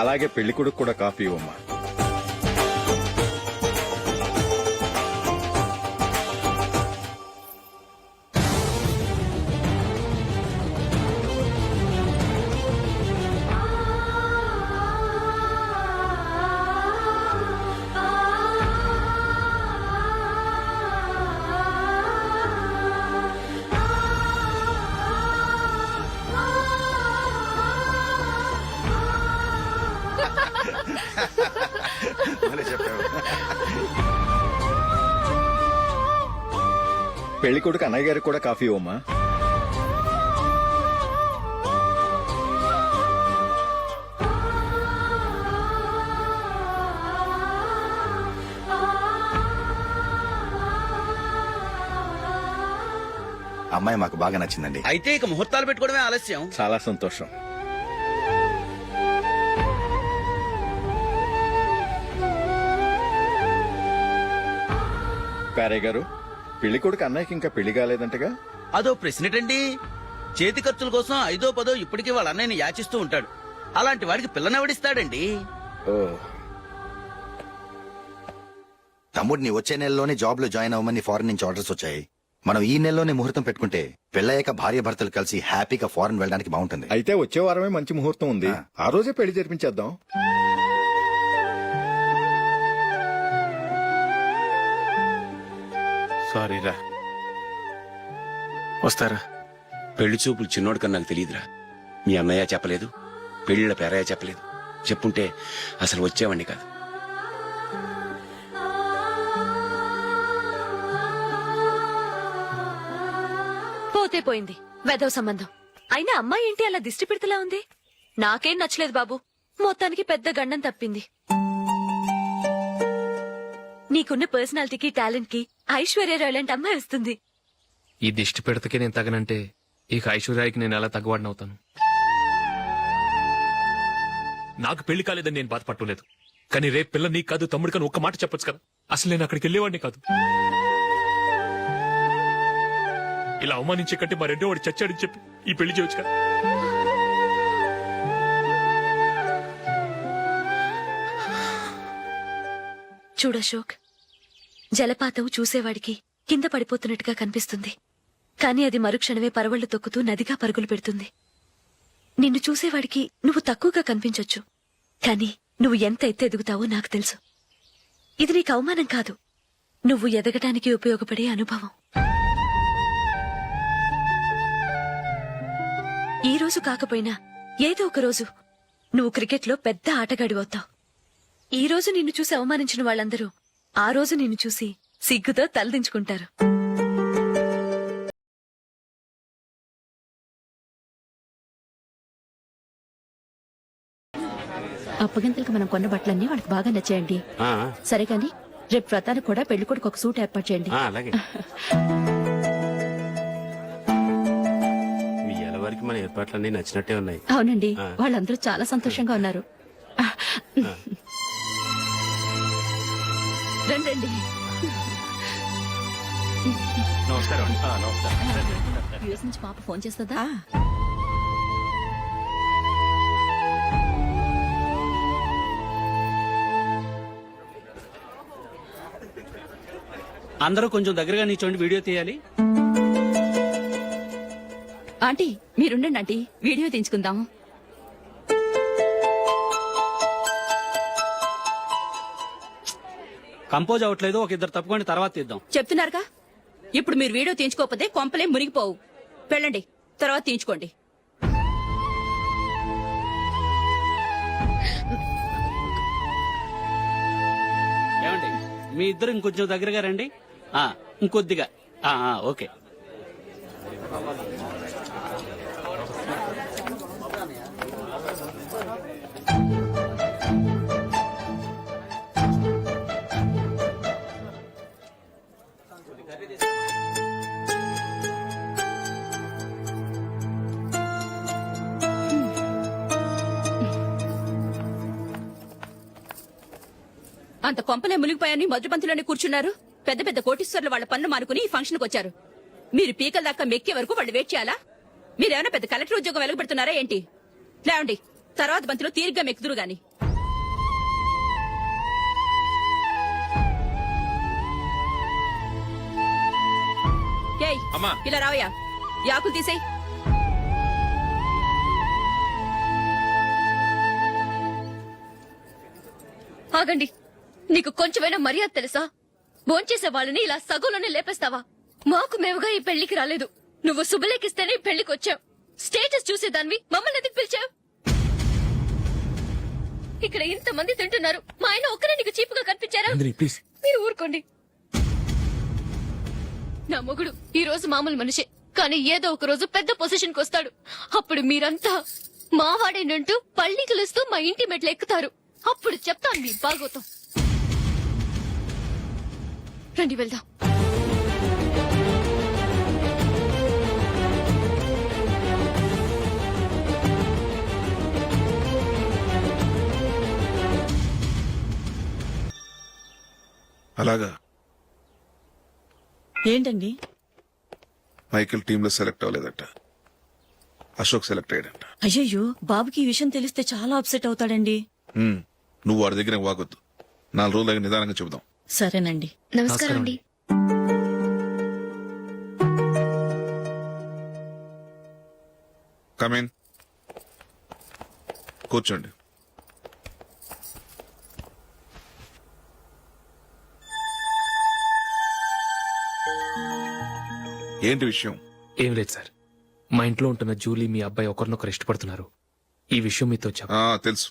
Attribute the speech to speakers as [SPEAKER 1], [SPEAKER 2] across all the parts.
[SPEAKER 1] అలాగే పెళ్లి కొడుకు కూడా కాఫీ ఇవ్వమ్మా. పెళ్లి కొడుకు అన్నయ్య గారికి కూడా కాఫీ ఇవ్వమ్మా.
[SPEAKER 2] అమ్మాయి మాకు బాగా నచ్చిందండి.
[SPEAKER 3] అయితే ఇక ముహూర్తాలు పెట్టుకోవడమే ఆలస్యం.
[SPEAKER 1] చాలా సంతోషం. పేరయ్య గారు, పెళ్లి కొడుకు అన్నయ్యకి ఇంకా పెళ్లి కాలేదంటగా?
[SPEAKER 3] అదో ప్రశ్నటండి. చేతి ఖర్చుల కోసం 5ో 10ో ఇప్పటికీ వాళ్ళ అన్నయ్యని యాచిస్తూ ఉంటాడు. అలాంటి వాడికి పిల్లనెవడిస్తాడండి?
[SPEAKER 1] ఓ,
[SPEAKER 2] తమ్ముడిని వచ్చే నెలలోనే జాబ్ లో జాయిన్ అవ్వమని ఫారెన్ నుంచి ఆర్డర్స్ వచ్చాయి. మనం ఈ నెలలోనే ముహూర్తం పెట్టుకుంటే పెళ్ళయ్యాక భార్య భర్తలు కలిసి హ్యాపీగా ఫారెన్ వెళ్ళడానికి బాగుంటుంది.
[SPEAKER 1] అయితే వచ్చే వారమే మంచి ముహూర్తం ఉంది. ఆ రోజే పెళ్లి జరిపించేద్దాం.
[SPEAKER 4] సారీరా. వస్తారా?
[SPEAKER 5] పెళ్లి చూపులు చిన్నోడు కన్నా నాకు తెలియదురా. మీ అన్నయ్య చెప్పలేదు, పెళ్లిళ్ళ పేరయ్య చెప్పలేదు. చెప్పుంటే అసలు వచ్చేవాడిని కాదు.
[SPEAKER 6] పోతే పోయింది వెదవ సంబంధం. అయినా అమ్మాయి ఏంటి అలా దిష్టి పెడతలా ఉంది? నాకేం నచ్చలేదు బాబు. మొత్తానికి పెద్ద గండం తప్పింది. నీకున్న పర్సనాలిటీకి టాలెంట్ కి ఐశ్వర్యరాయ్ లాంటి అమ్మాయి వస్తుంది.
[SPEAKER 4] ఈ దిష్టి పెడతకే నేను తగనంటే ఇక ఐశ్వర్యానికి నేను ఎలా తగ్గవాడినవుతాను? నాకు పెళ్లి కాలేదని నేను బాధపట్టలేదు, కానీ రేపు పిల్ల నీకు కాదు తమ్ముడు కానీ ఒక్క మాట చెప్పొచ్చు కదా. అసలు నేను అక్కడికి వెళ్ళేవాడిని కాదు. ఇలా అవమానించే కంటే మా రెండో వాడు చచ్చాడని చెప్పి ఈ పెళ్లి చేయొచ్చు కదా.
[SPEAKER 6] చూడశోక్, జలపాతం చూసేవాడికి కింద పడిపోతున్నట్టుగా కనిపిస్తుంది, కాని అది మరుక్షణమే పరవళ్లు తొక్కుతూ నదిగా పరుగులు పెడుతుంది. నిన్ను చూసేవాడికి నువ్వు తక్కువగా కనిపించొచ్చు, కాని నువ్వు ఎంత ఎత్తు ఎదుగుతావో నాకు తెలుసు. ఇది నీకు అవమానం కాదు, నువ్వు ఎదగటానికి ఉపయోగపడే అనుభవం. ఈ రోజు కాకపోయినా ఏదో ఒక రోజు నువ్వు క్రికెట్లో పెద్ద ఆటగాడివవుతావు. ఈ రోజు నిన్ను చూసి అవమానించిన వాళ్ళందరూ ఆ రోజు నిన్ను చూసి సిగ్గుతో తలదించుకుంటారు.
[SPEAKER 7] అప్పగింతలకు మనం కొన్న బట్టలన్నీ వాళ్ళకి బాగా నచ్చాయండి. సరే కానీ రేపు వ్రతానికి కూడా పెళ్లి కొడుకు ఒక సూట్ ఏర్పాటు చేయండి.
[SPEAKER 5] మీ ఎలవరికి మన ఏర్పాట్లన్నీ నచ్చినట్టే ఉన్నాయి.
[SPEAKER 7] అవునండి, వాళ్ళందరూ చాలా సంతోషంగా ఉన్నారు.
[SPEAKER 6] రండి.
[SPEAKER 4] నమస్కారం.
[SPEAKER 7] యూఎస్ నుంచి పాప ఫోన్ చేస్తుందా?
[SPEAKER 3] అందరూ కొంచెం దగ్గరగా నిల్చోండి, వీడియో తీయాలి.
[SPEAKER 7] ఆంటీ మీరుండండి ఆంటీ, వీడియో తీయించుకుందాం.
[SPEAKER 3] కంపోజ్ అవ్వట్లేదు, ఒక ఇద్దరు తప్పుకొని తర్వాత తీద్దాం.
[SPEAKER 7] చెప్తున్నారుగా, ఇప్పుడు మీరు వీడియో తీయించుకోకపోతే కొంపలే మునిగిపోవు. వెళ్ళండి, తర్వాత తీయించుకోండి.
[SPEAKER 3] ఏమండి, మీ ఇద్దరు ఇంకొంచెం దగ్గరగా రండి. ఇంకొద్దిగా. ఓకే.
[SPEAKER 7] అంత కొంపలే మునిగిపోయాని మధురపంతిలోనే కూర్చున్నారు. పెద్ద పెద్ద కోటీశ్వర్లు వాళ్ళ పనులు మానుకుని ఈ ఫంక్షన్ కు వచ్చారు. మీరు పీకల దాకా మెక్కే వరకు వాళ్ళు వెయిట్ చేయాలా? మీరేమైనా పెద్ద కలెక్టర్ ఉద్యోగం వెలగబెడుతున్నారా ఏంటి? లేవండి, తర్వాత బంతిలో తీరిగ్గా మెక్కుదురు గాని. ఏయ్,
[SPEAKER 4] అమ్మా.
[SPEAKER 7] ఇలా రావయ్యా, యాకులు తీసేయ్.
[SPEAKER 6] ఆగండి, నీకు కొంచెమైనా మర్యాద తెలుసా? భోంచేసే వాళ్ళని ఇలా సగంలోనే లేపేస్తావా? మాకు మేముగా ఈ పెళ్లికి రాలేదు. నువ్వు శుభలేఖిస్తేనే ఈ పెళ్లికి వచ్చావు. స్టేటస్ చూసేదానివి మమ్మల్ని ఎందుకు పిలిచావు? ఇక్కడ ఇంతమంది తింటున్నారు, మా ఆయన ఒక్కరే నీకు చీపుగా కనిపించారా?
[SPEAKER 4] ప్లీజ్.
[SPEAKER 6] మీరు ఊరుకోండి. నా మొగుడు ఈ రోజు మామూలు మనిషే, కానీ ఏదో ఒక రోజు పెద్ద పొజిషన్ కి వస్తాడు. అప్పుడు మీరంతా మావాడేనంటూ పళ్ళి కలుస్తూ మా ఇంటి మెట్లు ఎక్కుతారు. అప్పుడు చెప్తాను మీ బాగోతం. రండి వెళ్దాం.
[SPEAKER 8] అలాగా
[SPEAKER 9] ఏంటండి?
[SPEAKER 8] మైకేల్ టీంలో సెలెక్ట్ అవ్వలేదట, అశోక్ సెలెక్ట్ అయ్యాడంట.
[SPEAKER 9] అయ్యయ్యో, బాబుకి ఈ విషయం తెలిస్తే చాలా అప్సెట్ అవుతాడండి.
[SPEAKER 8] నువ్వు వాడి దగ్గర వాగొద్దు, 4 రోజులకి నిదానంగా చెబుదాం.
[SPEAKER 9] సరేనండి.
[SPEAKER 6] నమస్కారం అండి.
[SPEAKER 8] కమేన్, కూర్చోండి. ఏంటి విషయం?
[SPEAKER 4] ఏం లేదు సార్, మా ఇంట్లో ఉంటున్న జూలీ మీ అబ్బాయి ఒకరినొకరు ఇష్టపడుతున్నారు. ఈ విషయం మీతో
[SPEAKER 8] తెలుసు,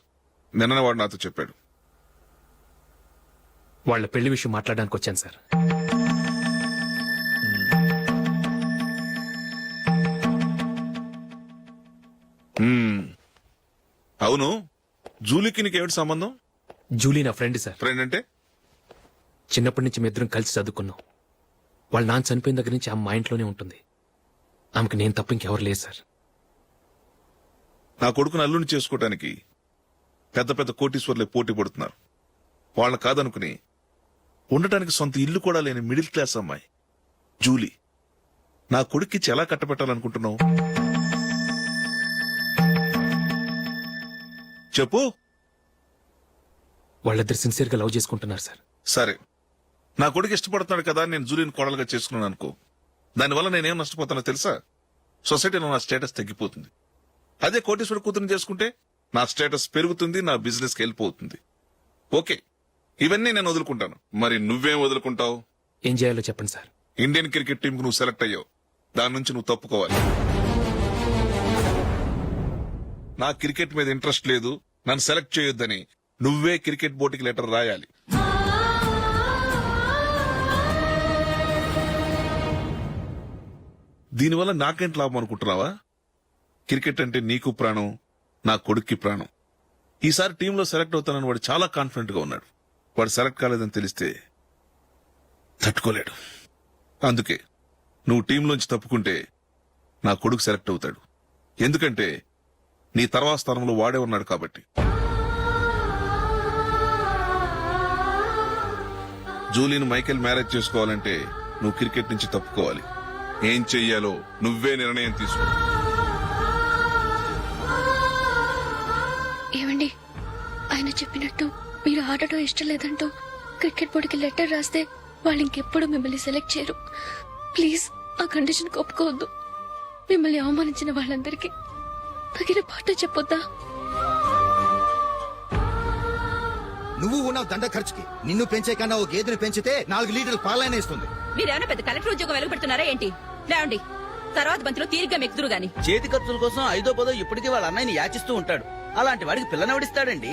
[SPEAKER 8] నిన్ననే వాడు నాతో చెప్పాడు.
[SPEAKER 4] వాళ్ళ పెళ్లి విషయం మాట్లాడడానికి వచ్చాను సార్.
[SPEAKER 8] అవును, జూలీకి నీకేమిటి సంబంధం?
[SPEAKER 4] జూలీ నా ఫ్రెండ్ సార్.
[SPEAKER 8] ఫ్రెండ్ అంటే?
[SPEAKER 4] చిన్నప్పటి నుంచి మేమిద్దరం కలిసి చదువుకున్నాం. వాళ్ళ నాన్న చనిపోయిన దగ్గర నుంచి ఆమె మా ఇంట్లోనే ఉంటుంది. ఆమెకు నేను తప్ప ఇంకెవరు లేదు సార్.
[SPEAKER 8] నా కొడుకును అల్లుని చేసుకోవటానికి పెద్ద పెద్ద కోటీశ్వర్లే పోటీ పడుతున్నారు. వాళ్ళని కాదనుకుని ఉండటానికి సొంత ఇల్లు కూడా లేని మిడిల్ క్లాస్ అమ్మాయి జూలీ నా కొడుక్కిచ్చి ఎలా కట్టబెట్టాలనుకుంటున్నావు? చెప్పు.
[SPEAKER 4] వాళ్ళిద్దరు సిన్సియర్ గా లవ్ చేసుకుంటున్నారు సార్.
[SPEAKER 8] సరే, నా కొడుకు ఇష్టపడుతున్నాడు కదా అని నేను జూలీని కోడలుగా చేసుకున్నాను అనుకో, దానివల్ల నేనేం నష్టపోతానో తెలుసా? సొసైటీలో నా స్టేటస్ తగ్గిపోతుంది. అదే కోటీశ్వర కూతురుని చేసుకుంటే నా స్టేటస్ పెరుగుతుంది, నా బిజినెస్కి వెళ్ళిపోతుంది. ఓకే, ఇవన్నీ నేను వదులుకుంటాను. మరి నువ్వేం వదులుకుంటావు?
[SPEAKER 4] ఏం చేయాలో చెప్పండి సార్.
[SPEAKER 8] ఇండియన్ క్రికెట్ టీంకి నువ్వు సెలెక్ట్ అయ్యావు, దాని నుంచి నువ్వు తప్పుకోవాలి. నా క్రికెట్ మీద ఇంట్రెస్ట్ లేదు, నన్ను సెలెక్ట్ చేయొద్దని నువ్వే క్రికెట్ బోర్డుకి లెటర్ రాయాలి. దీనివల్ల నాకేంటి లాభం అనుకుంటున్నావా? క్రికెట్ అంటే నీకు ప్రాణం, నా కొడుక్కి ప్రాణం. ఈసారి టీంలో సెలెక్ట్ అవుతానని వాడు చాలా కాన్ఫిడెంట్ గా ఉన్నాడు. వాడు సెలెక్ట్ కాలేదని తెలిస్తే తట్టుకోలేడు. అందుకే నువ్వు టీంలోంచి తప్పుకుంటే నా కొడుకు సెలెక్ట్ అవుతాడు. ఎందుకంటే నీ తర్వాత స్థానంలో వాడే ఉన్నాడు కాబట్టి. జూలీని మైకేల్ మ్యారేజ్ చేసుకోవాలంటే నువ్వు క్రికెట్ నుంచి తప్పుకోవాలి. ఏం చెయ్యాలో నువ్వే నిర్ణయం తీసుకో.
[SPEAKER 6] ఏమండి, ఆయన చెప్పినట్టు మీరు ఆడటం ఇష్టం లేదంటూ క్రికెట్ బోర్డుకి లెటర్ రాస్తే వాళ్ళు ఇంకెప్పుడు మిమ్మల్ని సెలెక్ట్ చేయరు. ప్లీజ్ ఆ కండిషన్ ఒప్పుకోవద్దు. మిమ్మల్ని అవమానించిన వాళ్ళందరికీ తగిన పాట చెప్పొద్దా?
[SPEAKER 2] నువ్వు ఉన్నావు దండ ఖర్చుకి. నిన్ను పెంచే కన్నా ఓ గేదెను పెంచితే 4 లీటర్లు పాలైన ఇస్తుంది.
[SPEAKER 7] మీరేమైనా పెద్ద కలెక్టర్ ఉద్యోగం వెలుగుపెడుతున్నారా ఏంటి? లేవండి, తర్వాత బంతిలో తీరిగ్గా మెక్కుదురు గాని.
[SPEAKER 3] చేతి ఖర్చుల కోసం 5ో 10ో ఇప్పటికీ వాళ్ళ అన్నయ్యని యాచిస్తూ ఉంటాడు. అలాంటి వాడికి పిల్లనెవడిస్తాడండి?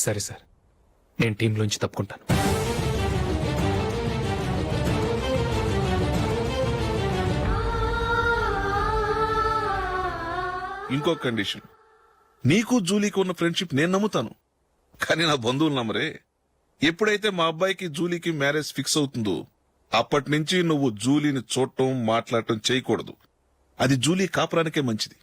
[SPEAKER 4] సరే సార్, నేను టీంలోంచి తప్పుకుంటాను.
[SPEAKER 8] ఇంకో కండిషన్, నీకు జూలీకి ఉన్న ఫ్రెండ్షిప్ నేను నమ్ముతాను, కానీ నా బంధువులు నమ్మరే. ఎప్పుడైతే మా అబ్బాయికి జూలీకి మ్యారేజ్ ఫిక్స్ అవుతుందో అప్పటి నుంచి నువ్వు జూలీని చూడటం మాట్లాడటం చేయకూడదు. అది జూలీ కాపురానికే మంచిది.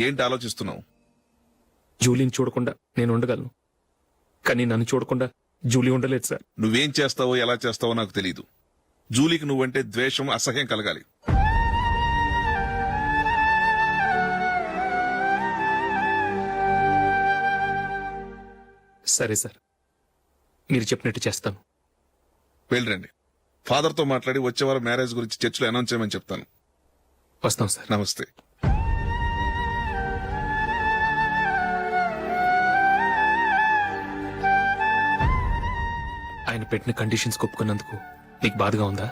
[SPEAKER 8] ఏంటి ఆలోచిస్తున్నావు?
[SPEAKER 4] జూలీని చూడకుండా నేను ఉండగలను, కానీ నన్ను చూడకుండా జూలీ ఉండలేదు సార్.
[SPEAKER 8] నువ్వేం చేస్తావో ఎలా చేస్తావో నాకు తెలీదు. జూలీకి నువ్వంటే ద్వేషం, అసహ్యం కలగాలి.
[SPEAKER 4] సరే సార్, మీరు చెప్పినట్టు చేస్తాను.
[SPEAKER 8] వెళ్ళండి. ఫాదర్తో మాట్లాడి వచ్చే వారం మ్యారేజ్ గురించి చర్చిలో అనౌన్స్ చేయమని చెప్తాను.
[SPEAKER 4] వస్తాం సార్.
[SPEAKER 8] నమస్తే.
[SPEAKER 4] ఆయన పెట్టిన కండిషన్స్ ఒప్పుకున్నందుకు నీకు బాధగా ఉందా?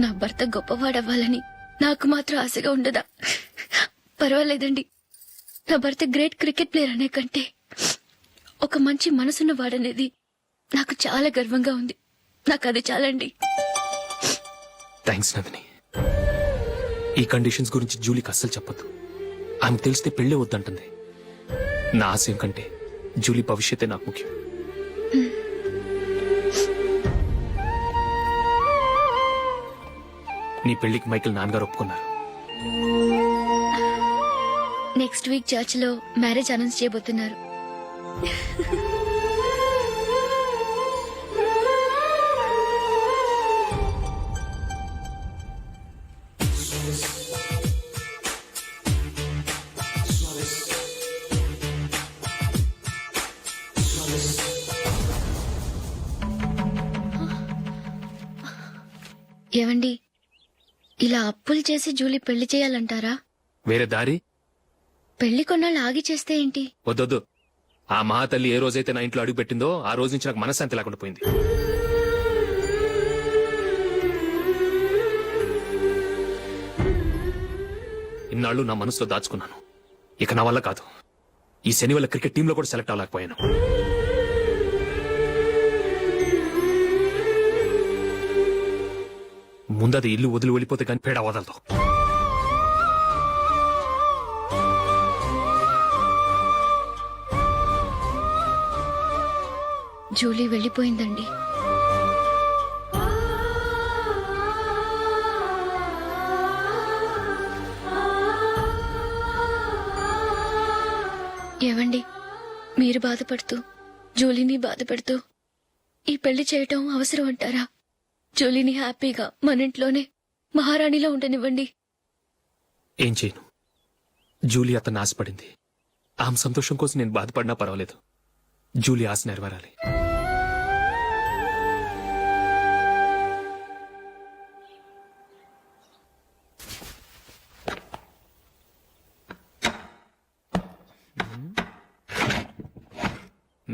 [SPEAKER 6] నా భర్త గొప్పవాడవ్వాలని నాకు మాత్రం ఆశగా ఉండదా? పర్వాలేదండి. నా భర్త గ్రేట్ క్రికెట్ ప్లేయర్ అనే కంటే ఒక మంచి మనసున్న వాడనేది నాకు చాలా గర్వంగా ఉంది. నాకు అది చాలండి.
[SPEAKER 4] థ్యాంక్స్ నందిని. ఈ కండిషన్స్ గురించి జూలీకి అస్సలు చెప్పొద్దు. ఆమెకు తెలిస్తే పెళ్ళే వద్దంటుంది. నా ఆశయం కంటే జూలీ భవిష్యత్తే నాకు ముఖ్యం. నీ పెళ్లికి మైకేల్ నాన్నగారు ఒప్పుకున్నారు.
[SPEAKER 6] నెక్స్ట్ వీక్ చర్చిలో మ్యారేజ్ అనౌన్స్ చేయబోతున్నారు. ఏవండి, ఇలా అప్పులు చేసి జూలీ పెళ్లి చేయాలంటారా?
[SPEAKER 4] వేరే దారి?
[SPEAKER 6] పెళ్లి కొన్నాళ్ళు ఆగి చేస్తే ఏంటి?
[SPEAKER 4] వద్దొద్దు. ఆ మహాతల్లి ఏ రోజైతే నా ఇంట్లో అడుగు పెట్టిందో ఆ రోజు నుంచి నాకు మనశ్శాంతి లేకుండా పోయింది. ఇన్నాళ్ళు నా మనసులో దాచుకున్నాను. ఇక నా వల్ల కాదు. ఈ శని వల్ల క్రికెట్ టీంలో కూడా సెలెక్ట్ అవ్వలేకపోయాను. ముందది ఇల్లు వదిలి వెళ్ళిపోతే కానీ పేడ వదలదు.
[SPEAKER 6] జూలీ వెళ్ళిపోయిందండి. ఏవండి, మీరు బాధపడుతూ జూలీని బాధపెడుతూ ఈ పెళ్లి చేయటం అవసరం అంటారా? జూలీని హ్యాపీగా మన ఇంట్లోనే మహారాణిలో ఉండనివ్వండి.
[SPEAKER 4] ఏం చేయను? జూలీ అతన్ని ఆశపడింది. ఆమె సంతోషం కోసం నేను బాధపడినా పర్వాలేదు. జూలీ ఆశ నెరవేరాలి.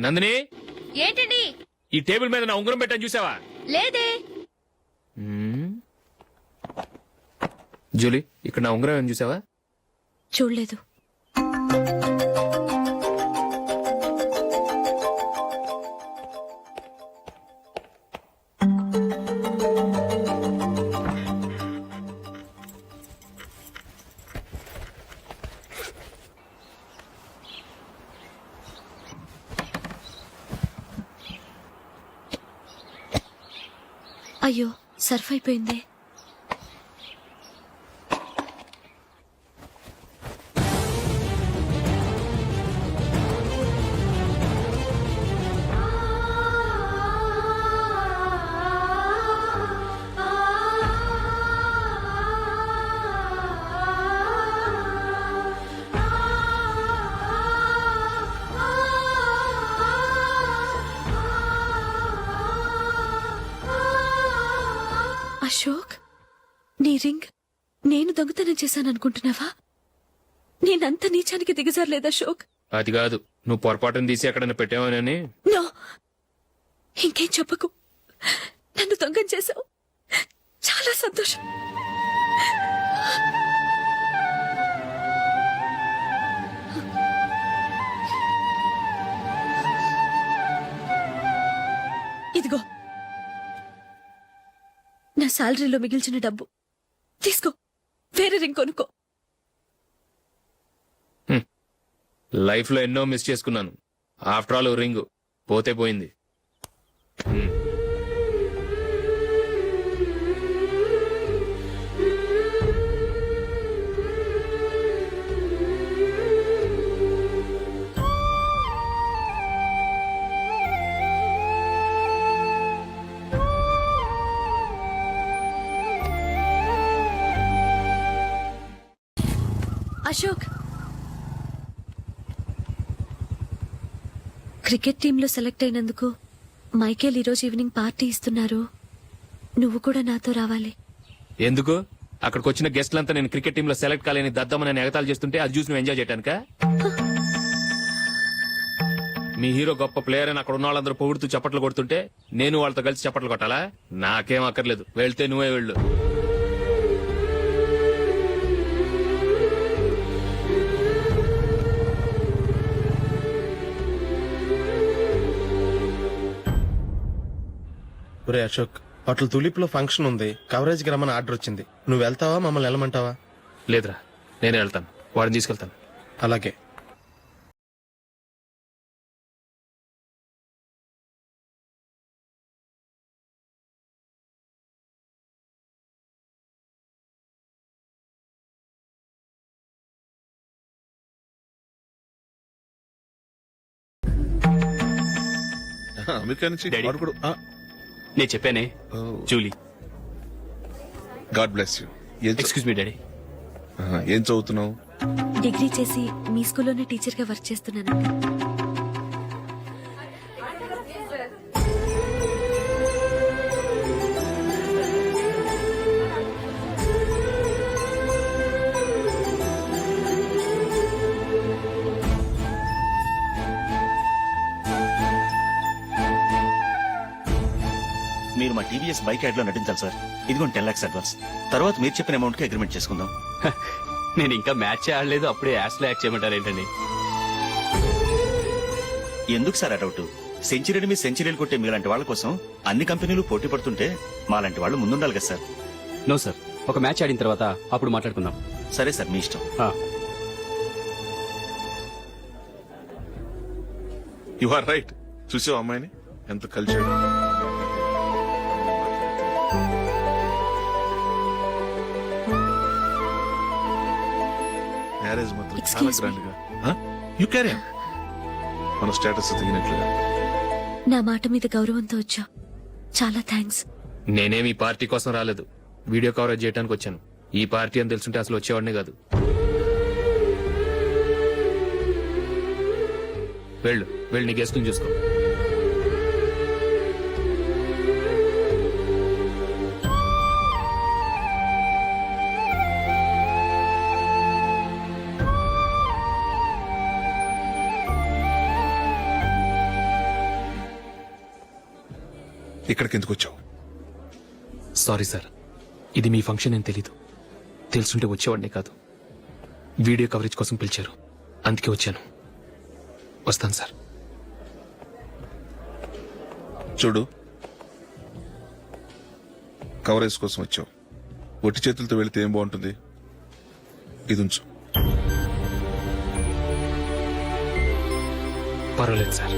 [SPEAKER 4] నందిని,
[SPEAKER 6] ఏంటండి?
[SPEAKER 4] ఈ టేబుల్ మీద నా ఉంగరం పెట్టని చూసావా?
[SPEAKER 6] లేదే.
[SPEAKER 4] జూలీ, ఇక్కడ నా ఉంగరం ఏమని చూసావా?
[SPEAKER 6] చూడలేదు. అయ్యో, సర్ఫ్ అయిపోయిందే. అశోక్, నీ రింగ్ నేను దొంగతనం చేశాననుకుంటున్నావా? నేనంత నీచానికి దిగజారలేదు అశోక్.
[SPEAKER 4] అది కాదు, నువ్వు పొరపాటును తీసి ఎక్కడైనా పెట్టావని.
[SPEAKER 6] నో, ఇంకేం చెప్పకు. నన్ను దొంగం చేశావు. చాలా సంతోషం. ఇదిగో నా శాలరీలో మిగిల్చిన డబ్బు తీసుకో. వేరే రింగ్ కొనుక్కో.
[SPEAKER 4] లైఫ్ లో ఎన్నో మిస్ చేసుకున్నాను. ఆఫ్టర్ ఆల్ రింగ్ పోతే పోయింది.
[SPEAKER 6] అశోక్, క్రికెట్ టీంలో సెలెక్ట్ అయినందుకు మైకేల్ ఈరోజు ఈవినింగ్ పార్టీ ఇస్తున్నారు. నువ్వు కూడా నాతో రావాలి.
[SPEAKER 4] ఎందుకు? అక్కడికి వచ్చిన గెస్ట్లంతా నేను క్రికెట్ టీంలో సెలెక్ట్ కాలేని దద్దమని ఎగతాలు చేస్తుంటే అది చూసి నువ్వు ఎంజాయ్ చేయటానిక? మీ హీరో గొప్ప ప్లేయర్ అని అక్కడ ఉన్న వాళ్ళందరూ పొగుడుతూ చప్పట్లు కొడుతుంటే నేను వాళ్ళతో కలిసి చప్పట్లు కొట్టాలా? నాకేం అక్కర్లేదు, వెళ్తే నువ్వే వెళ్ళు.
[SPEAKER 10] ఒరే అశోక్, హోటల్ తులిప్ లో ఫంక్షన్ ఉంది, కవరేజ్ కి రమ్మని ఆర్డర్ వచ్చింది. నువ్వు వెళ్తావా, మమ్మల్ని వెళ్ళమంటావా?
[SPEAKER 4] లేదురా, నేనే వెళ్తాను. వాడిని తీసుకెళ్తాను.
[SPEAKER 10] అలాగే.
[SPEAKER 8] అమెరికా నుంచి వాడు కూడా
[SPEAKER 5] నేను చెప్పానే, Julie.
[SPEAKER 8] God bless you.
[SPEAKER 5] Excuse me daddy.
[SPEAKER 8] ఏం చదువుతున్నావు?
[SPEAKER 6] డిగ్రీ చేసి మీ స్కూల్లోనే టీచర్ గా వర్క్ చేస్తున్నానండి.
[SPEAKER 11] మీరు మా టీవీఎస్ బైక్ యాడ్ లో నటించాలి సార్. ఇదిగోండి 10 lakhs అడ్వాన్స్. తర్వాత మీరు చెప్పిన అమౌంట్ కి అగ్రిమెంట్ చేసుకుందాం.
[SPEAKER 5] నేను ఇంకా మ్యాచ్ ఆడలేదు, అప్పుడే యాడ్స్ లో యాక్ట్ చేయమంటారు ఏంటండి?
[SPEAKER 11] ఎందుకు సార్ అడౌట్? సెంచరీని మీ సెంచరీలు కొట్టే మీలాంటి వాళ్ళ కోసం అన్ని కంపెనీలు పోటీ పడుతుంటే మాలాంటి వాళ్ళు ముందుండాలి కదా సార్.
[SPEAKER 5] నో సార్, ఒక మ్యాచ్ ఆడిన తర్వాత అప్పుడు మాట్లాడుకుందాం.
[SPEAKER 11] సరే సార్, మీ ఇష్టం.
[SPEAKER 8] You are right. చూసావు అమ్మాయిని ఎంత కల్చర్. మ్యారేజ్ మాత్రం చాలా
[SPEAKER 6] Excuse me.
[SPEAKER 8] గ్రాండ్ గా. యు క్యారీ మన స్టేటస్ దిగినట్లుగా.
[SPEAKER 6] నా మాట మీద గౌరవంతో వచ్చా. చాలా థ్యాంక్స్.
[SPEAKER 4] నేనేమి ఈ పార్టీ కోసం రాలేదు, వీడియో కవరేజ్ చేయడానికి వచ్చాను. ఈ పార్టీ అని తెలుసుంటే అసలు వచ్చేవాడినే కాదు. వెళ్ళు వెళ్ళు, నీ గెస్ట్ని చూసుకో.
[SPEAKER 8] ఇక్కడికి ఎందుకు వచ్చావు?
[SPEAKER 4] సారీ సార్, ఇది మీ ఫంక్షన్ అని తెలీదు. తెలుసుంటే వచ్చేవాడినే కాదు. వీడియో కవరేజ్ కోసం పిలిచారు, అందుకే వచ్చాను. వస్తాను సార్.
[SPEAKER 8] చూడు, కవరేజ్ కోసం వచ్చావు. ఒట్టి చేతులతో వెళితే ఏం బాగుంటుంది? ఇది ఉంచు.
[SPEAKER 4] పర్వాలేదు సార్.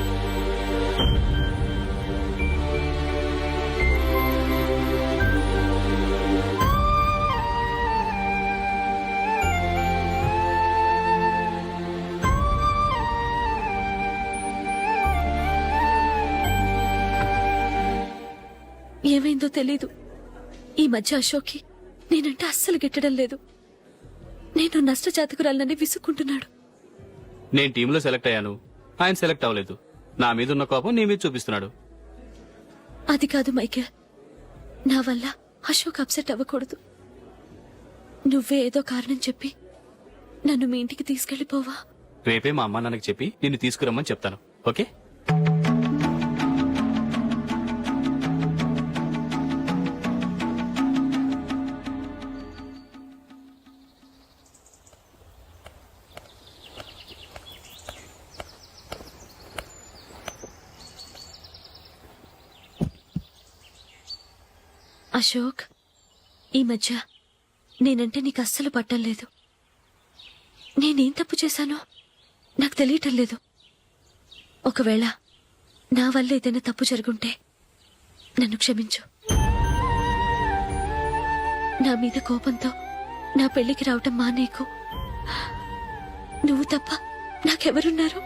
[SPEAKER 6] ఏమైందో తెలీదు. ఈ మధ్య అశోక్కి నేనంటే అస్సలు గిట్టడం లేదు. నేను నష్టజాతకురాలనని విసుక్కుంటున్నాడు.
[SPEAKER 5] నేను టీంలో సెలెక్ట్ అయ్యాను, ఆయన సెలెక్ట్ అవ్వలేదు. నా మీద ఉన్న కోపం నీ మీద చూపిస్తున్నాడు.
[SPEAKER 6] అది కాదు మైకేల్, నా వల్ల అశోక్ అప్సెట్ అవ్వకూడదు. నువ్వే ఏదో కారణం చెప్పి నన్ను మీ ఇంటికి తీసుకెళ్లిపోవా?
[SPEAKER 5] రేపే మా అమ్మ నాన్నకి చెప్పి నిన్ను తీసుకురమ్మని చెప్తాను. ఓకే?
[SPEAKER 6] అశోక్, ఈ మధ్య నేనంటే నీకు అస్సలు పట్టం లేదు. నేనేం తప్పు చేశానో నాకు తెలియటం లేదు. ఒకవేళ నా వల్ల ఏదైనా తప్పు జరుగుంటే నన్ను క్షమించు. నా మీద కోపంతో నా పెళ్లికి రావటం మానేకు. నువ్వు తప్ప నాకెవరున్నారు?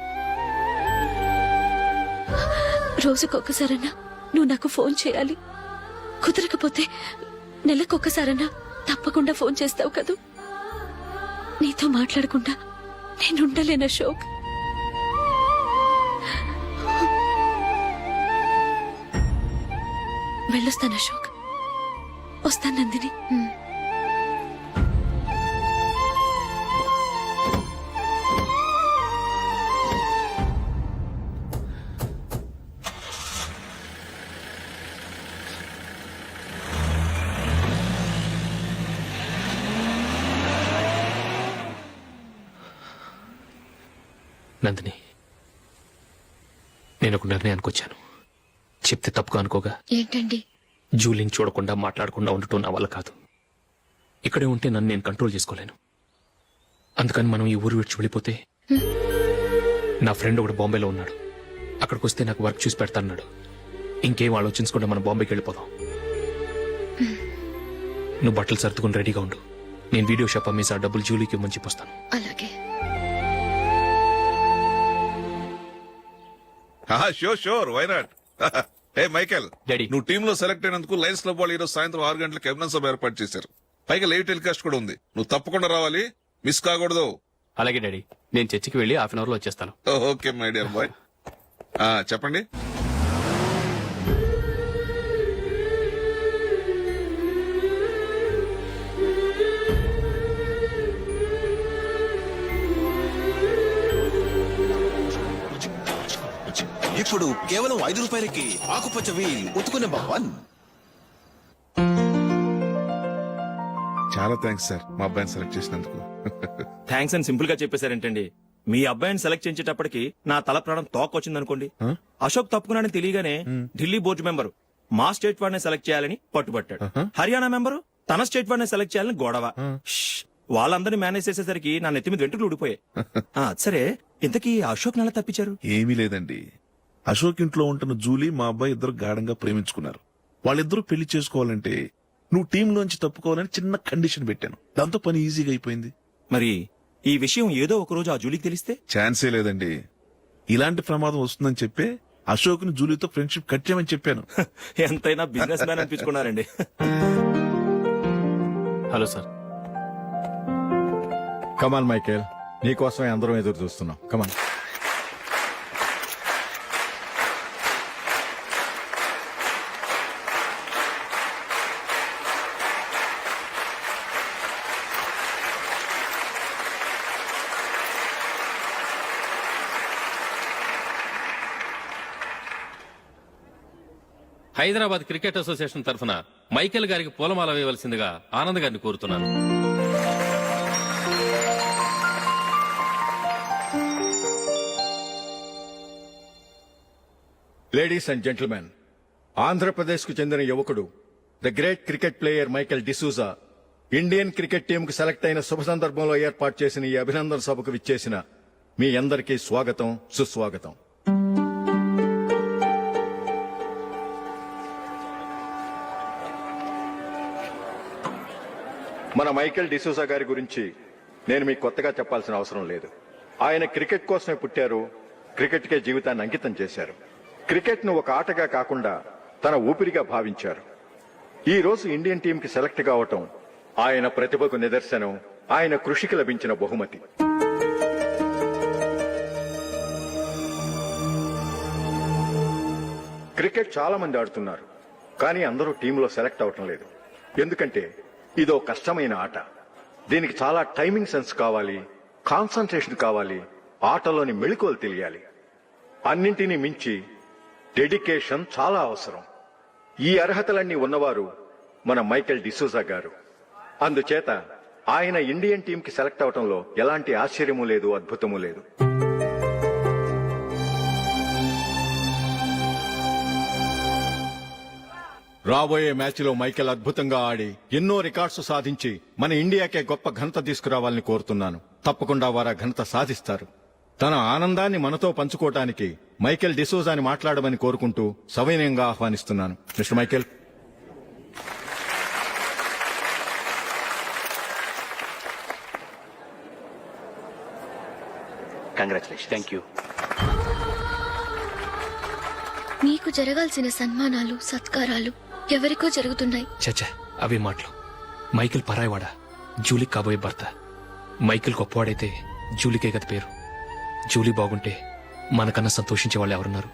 [SPEAKER 6] రోజుకొక్కసారన్నా నువ్వు నాకు ఫోన్ చేయాలి. కుదరకపోతే నెలకొక్కసారన్నా తప్పకుండా ఫోన్ చేస్తావు కదూ. నీతో మాట్లాడకుండా నేనుండలేను అశోక్. వెళ్ళొస్తాను అశోక్. వస్తాను నందిని.
[SPEAKER 4] నందిని, నేను ఒక నిర్ణయానికి వచ్చాను. చెప్తే తప్పుగా అనుకోగా.
[SPEAKER 6] ఏంటండి?
[SPEAKER 4] జూలిని చూడకుండా మాట్లాడకుండా ఉండటం నా వల్ల కాదు. ఇక్కడే ఉంటే నన్ను నేను కంట్రోల్ చేసుకోలేను. అందుకని మనం ఈ ఊరు విడిచి వెళ్ళిపోతే, నా ఫ్రెండ్ ఒకడు బాంబేలో ఉన్నాడు. అక్కడికి వస్తే నాకు వర్క్ చూసి పెడతాన్నాడు. ఇంకేం ఆలోచించకుండా మనం బాంబేకి వెళ్ళిపోదాం. నువ్వు బట్టలు సర్దుకుని రెడీగా ఉండు. నేను వీడియో షాప్ అమ్మేసి ఆ డబ్బులు జూలీకి ఇవ్వమని చెప్పొస్తాను.
[SPEAKER 6] అలాగే.
[SPEAKER 8] Sure why not. ఏ మైకేల్,
[SPEAKER 4] డాడీ.
[SPEAKER 8] నువ్వు టీమ్ లో సెలెక్ట్ అయినందుకు లయన్స్ క్లబ్ వాళ్ళు ఈరోజు సాయంత్రం 6 గంటలకు అభినందన సభ ఏర్పాటు చేశారు. పైగా లైవ్ టెలికాస్ట్ కూడా ఉంది. నువ్వు తప్పకుండా రావాలి, మిస్ కాకూడదు.
[SPEAKER 4] అలాగే డాడీ, నేను చర్చికి వెళ్ళి హాఫ్ అన్ అవర్ లో వచ్చేస్తాను.
[SPEAKER 8] Okay my dear bye. చెప్పండి.
[SPEAKER 12] ఇప్పుడు కేవలం 5 రూపాయలకి ఆకుపచ్చ వీల్ ఉతుకునే భవన్.
[SPEAKER 8] చాలా థ్యాంక్స్ సార్, మా అబ్బాయిని సెలెక్ట్ చేసినందుకు.
[SPEAKER 11] థ్యాంక్స్ అని సింపుల్ గా చెప్పేశారేంటండి. మీ అబ్బాయిని సెలెక్ట్ చేసేటప్పటికి నా తల ప్రాణం తోకొచ్చిందనుకోండి. అశోక్ తప్పుకున్నాడని తెలియగానే ఢిల్లీ బోర్డు మెంబరు మా స్టేట్ వాడిని సెలెక్ట్ చేయాలని పట్టుబట్టాడు. హర్యానా మెంబరు తన స్టేట్ వాడిని సెలెక్ట్ చేయాలని గొడవ. వాళ్ళందరినీ మేనేజ్ చేసేసరికి నా నెత్తి మీద వెంట్రుకలు ఊడిపోయాయి. సరే, ఇంతకీ అశోక్ నెల తప్పించారు?
[SPEAKER 8] ఏమీ లేదండి. అశోక్ ఇంట్లో ఉంటున్న జూలీ మా అబ్బాయి ఇద్దరు గాఢంగా ప్రేమించుకున్నారు. వాళ్ళిద్దరూ పెళ్లి చేసుకోవాలంటే నువ్వు టీంలోంచి తప్పుకోవాలని చిన్న కండిషన్ పెట్టాను. దాంతో పని ఈజీగా అయిపోయింది.
[SPEAKER 11] మరి ఈ విషయం ఏదో ఒక రోజు ఆ జూలీకి తెలిస్తే?
[SPEAKER 8] ఛాన్సే లేదండి. ఇలాంటి ప్రమాదం వస్తుందని చెప్పే అశోక్ ని జూలీతో ఫ్రెండ్షిప్ కట్ చేయమని చెప్పాను.
[SPEAKER 11] ఎంతైనా బిజినెస్ మ్యాన్ అనిపించుకున్నారండి.
[SPEAKER 4] Hello sir.
[SPEAKER 1] కమాన్ మైకేల్, నీకోసమే అందరం ఎదురు చూస్తున్నాం. కమాన్.
[SPEAKER 13] హైదరాబాద్ క్రికెట్ అసోసియేషన్ తరఫున మైకేల్ గారికి పూలమాల వేయవలసిందిగా ఆనంద్ గారిని కోరుతున్నాను.
[SPEAKER 1] లేడీస్ అండ్ జెంటిల్మెన్, ఆంధ్రప్రదేశ్ కు చెందిన యువకుడు the great cricket player Michael D'Souza Indian cricket team కు సెలెక్ట్ అయిన శుభ సందర్భంలో ఏర్పాటు చేసిన ఈ అభినందన సభకు విచ్చేసిన మీ అందరికీ స్వాగతం, సుస్వాగతం. మన మైకేల్ డిసూజా గారి గురించి నేను మీకు కొత్తగా చెప్పాల్సిన అవసరం లేదు. ఆయన క్రికెట్ కోసమే పుట్టారు, క్రికెట్కే జీవితాన్ని అంకితం చేశారు. క్రికెట్ ను ఒక ఆటగా కాకుండా తన ఊపిరిగా భావించారు. ఈ రోజు ఇండియన్ టీం కి సెలెక్ట్ కావటం ఆయన ప్రతిభకు నిదర్శనం, ఆయన కృషికి లభించిన బహుమతి. క్రికెట్ చాలా మంది ఆడుతున్నారు, కానీ అందరూ టీంలో సెలెక్ట్ అవటం లేదు. ఎందుకంటే ఇదో కష్టమైన ఆట. దీనికి చాలా టైమింగ్ సెన్స్ కావాలి, కాన్సంట్రేషన్ కావాలి, ఆటలోని మెళకువలు తెలియాలి. అన్నింటినీ మించి డెడికేషన్ చాలా అవసరం. ఈ అర్హతలన్నీ ఉన్నవారు మన మైకేల్ డిసూజా గారు. అందుచేత ఆయన ఇండియన్ టీం కి సెలెక్ట్ అవటంలో ఎలాంటి ఆశ్చర్యమూ లేదు, అద్భుతమూ లేదు. రాబోయే మ్యాచ్లో మైకేల్ అద్భుతంగా ఆడి ఎన్నో రికార్డ్స్ సాధించి మన ఇండియాకే గొప్ప ఘనత తీసుకురావాలని కోరుతున్నాను. తప్పకుండా వారు ఆ ఘనత సాధిస్తారు. తన ఆనందాన్ని మనతో పంచుకోవటానికి మైకేల్ డిసోజాని మాట్లాడమని కోరుకుంటూ సవినయంగా ఆహ్వానిస్తున్నాను. Mister Michael.
[SPEAKER 5] Congratulation. Thank you.
[SPEAKER 6] నీకు జరగాల్సిన సన్మానాలు సత్కారాలు ఎవరికో జరుగుతున్నాయి.
[SPEAKER 4] చచ్చా అవే మాటలు. మైకేల్ పరాయవాడా, జూలీ కాబోయే భర్త. మైకేల్ గొప్పవాడైతే జూలీకే గత పేరు. జూలీ బాగుంటే మనకన్నా సంతోషించే వాళ్ళు ఎవరున్నారు?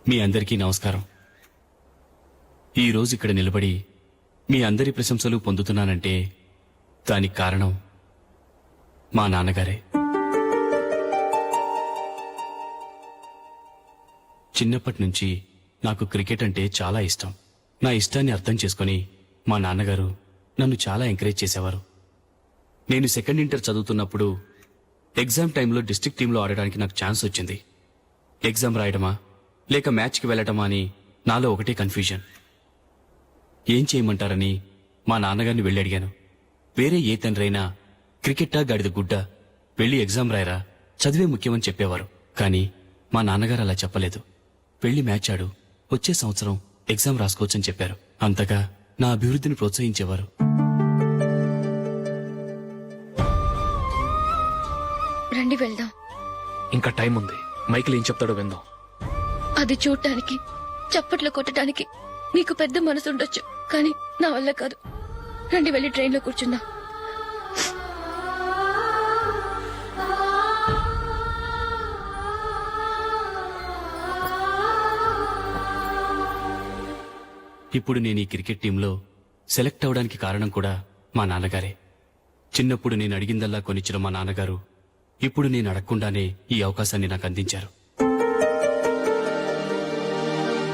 [SPEAKER 14] మీ అందరికీ నమస్కారం. ఈ రోజు ఇక్కడ నిలబడి మీ అందరి ప్రశంసలు పొందుతున్నానంటే దానికి కారణం మా నాన్నగారే. చిన్నప్పటి నుంచి నాకు క్రికెట్ అంటే చాలా ఇష్టం. నా ఇష్టాన్ని అర్థం చేసుకుని మా నాన్నగారు నన్ను చాలా ఎంకరేజ్ చేసేవారు. నేను సెకండ్ ఇంటర్ చదువుతున్నప్పుడు ఎగ్జామ్ టైంలో డిస్ట్రిక్ట్ టీంలో ఆడడానికి నాకు ఛాన్స్ వచ్చింది. ఎగ్జామ్ రాయడమా లేక మ్యాచ్కి వెళ్ళటమా అని నాలో ఒకటే కన్ఫ్యూజన్. ఏం చేయమంటారని మా నాన్నగారిని వెళ్ళి అడిగాను. వేరే ఏ తండ్రైనా క్రికెట్టా గాడిద గుడ్డ, వెళ్ళి ఎగ్జామ్ రాయరా, చదివే ముఖ్యమని చెప్పేవారు. కానీ మా నాన్నగారు అలా చెప్పలేదు. వెళ్ళి మ్యాచ్ ఆడు, వచ్చే సంవత్సరం ఎగ్జామ్ రాసుకోవచ్చని చెప్పారు. అంతగా నా అభివృద్ధిని ప్రోత్సహించేవారు.
[SPEAKER 6] రండి వెళ్దాం.
[SPEAKER 4] ఇంకా టైం ఉంది. మైకేల్ ఏం చెప్తాడో విందాం.
[SPEAKER 6] అది చూడటానికి చప్పట్లు కొట్టడానికి నీకు పెద్ద మనసు ఉండొచ్చు, కానీ నా వల్ల కాదు. రండి వెళ్ళి ట్రైన్లో కూర్చుందాం.
[SPEAKER 14] ఇప్పుడు నేను ఈ క్రికెట్ టీంలో సెలెక్ట్ అవడానికి కారణం కూడా మా నాన్నగారే. చిన్నప్పుడు నేను అడిగిందల్లా కొనిచ్చిన మా నాన్నగారు ఇప్పుడు నేను అడగకుండానే ఈ అవకాశాన్ని నాకు అందించారు.